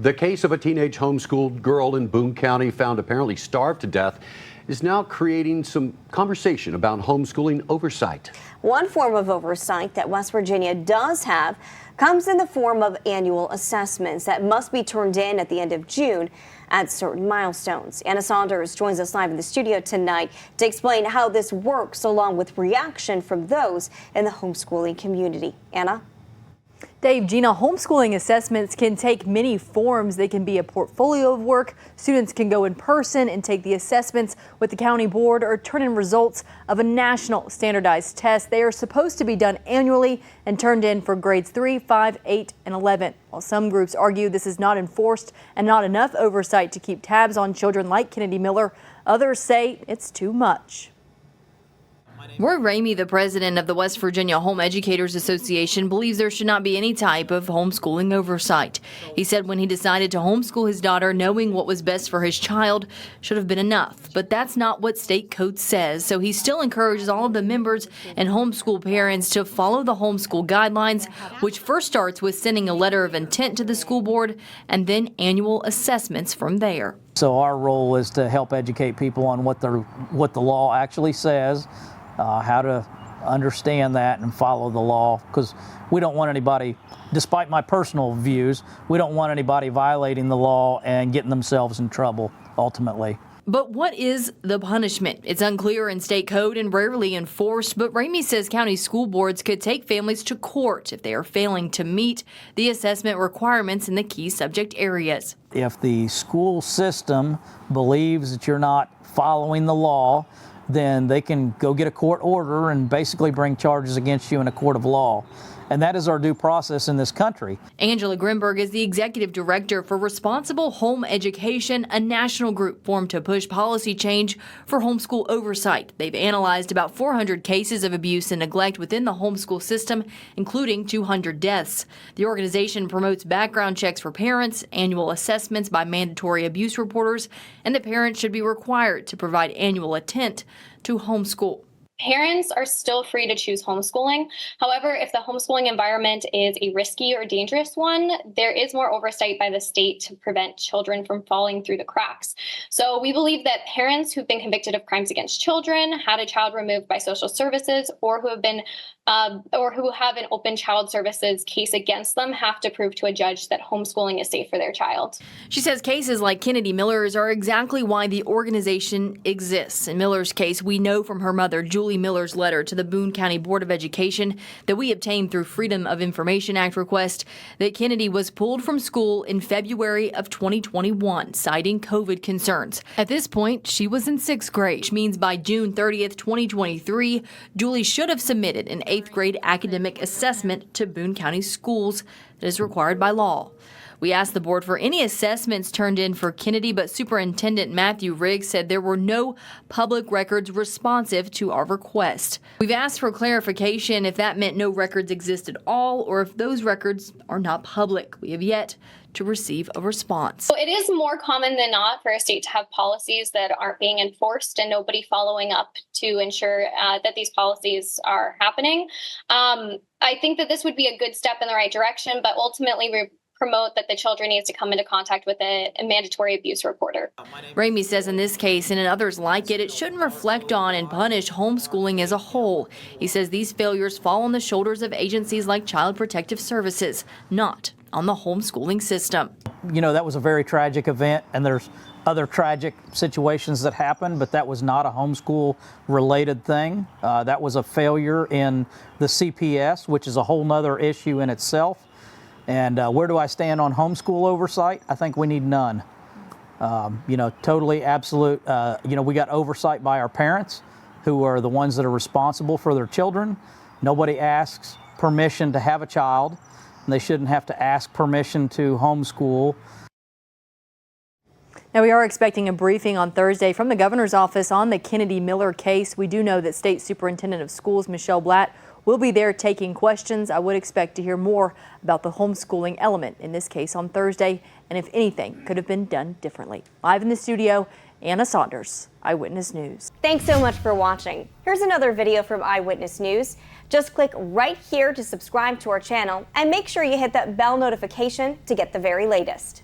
The case of a teenage homeschooled girl in Boone County found apparently starved to death is now creating some conversation about homeschooling oversight. One form of oversight that West Virginia does have comes in the form of annual assessments that must be turned in at the end of June at certain milestones. Anna Saunders joins us live in the studio tonight to explain how this works, along with reaction from those in the homeschooling community. Anna? Dave, Gina, homeschooling assessments can take many forms. They can be a portfolio of work. Students can go in person and take the assessments with the county board or turn in results of a national standardized test. They are supposed to be done annually and turned in for grades 3, 5, 8, and 11. While some groups argue this is not enforced and not enough oversight to keep tabs on children like Kennedy Miller, others say it's too much. Roy Ramey, the president of the West Virginia Home Educators Association, believes there should not be any type of homeschooling oversight. He said when he decided to homeschool his daughter, knowing what was best for his child should have been enough. But that's not what state code says, so he still encourages all of the members and homeschool parents to follow the homeschool guidelines, which first starts with sending a letter of intent to the school board and then annual assessments from there. So our role is to help educate people on what the law actually says, how to understand that and follow the law, because we don't want anybody, despite my personal views, we don't want anybody violating the law and getting themselves in trouble ultimately. But what is the punishment? It's unclear in state code and rarely enforced, but Ramey says county school boards could take families to court if they are failing to meet the assessment requirements in the key subject areas. If the school system believes that you're not following the law, then they can go get a court order and basically bring charges against you in a court of law. And that is our due process in this country. Angela Grimberg is the executive director for Responsible Home Education, a national group formed to push policy change for homeschool oversight. They've analyzed about 400 cases of abuse and neglect within the homeschool system, including 200 deaths. The organization promotes background checks for parents, annual assessments by mandatory abuse reporters, and the parents should be required to provide annual intent to homeschool. Parents are still free to choose homeschooling. However, if the homeschooling environment is a risky or dangerous one, there is more oversight by the state to prevent children from falling through the cracks. So we believe that parents who've been convicted of crimes against children, had a child removed by social services, or who have an open child services case against them have to prove to a judge that homeschooling is safe for their child. She says cases like Kennedy Miller's are exactly why the organization exists. In Miller's case, we know from her mother, Julie Miller's letter to the Boone County Board of Education that we obtained through Freedom of Information Act request that Kennedy was pulled from school in February of 2021, citing COVID concerns. At this point, she was in 6th grade, which means by June 30th, 2023, Julie should have submitted an 8th grade academic assessment to Boone County schools that is required by law. We asked the board for any assessments turned in for Kennedy, but Superintendent Matthew Riggs said there were no public records responsive to our request. We've asked for clarification if that meant no records exist at all or if those records are not public. We have yet to receive a response. So it is more common than not for a state to have policies that aren't being enforced and nobody following up to ensure that these policies are happening. I think that this would be a good step in the right direction, but ultimately we promote that the children needs to come into contact with a mandatory abuse reporter. Ramey says in this case and in others like it, it shouldn't reflect on and punish homeschooling as a whole. He says these failures fall on the shoulders of agencies like Child Protective Services, not on the homeschooling system. You know, that was a very tragic event, and there's other tragic situations that happened, but that was not a homeschool related thing. That was a failure in the CPS, which is a whole nother issue in itself. And where do I stand on homeschool oversight? I think we need none. Totally absolute. We got oversight by our parents, who are the ones that are responsible for their children. Nobody asks permission to have a child, and they shouldn't have to ask permission to homeschool. Now, we are expecting a briefing on Thursday from the governor's office on the Kennedy Miller case. We do know that State Superintendent of Schools, Michelle Blatt, will be there taking questions. I would expect to hear more about the homeschooling element in this case on Thursday, and if anything could have been done differently. Live in the studio, Anna Saunders, Eyewitness News. Thanks so much for watching. Here's another video from Eyewitness News. Just click right here to subscribe to our channel and make sure you hit that bell notification to get the very latest.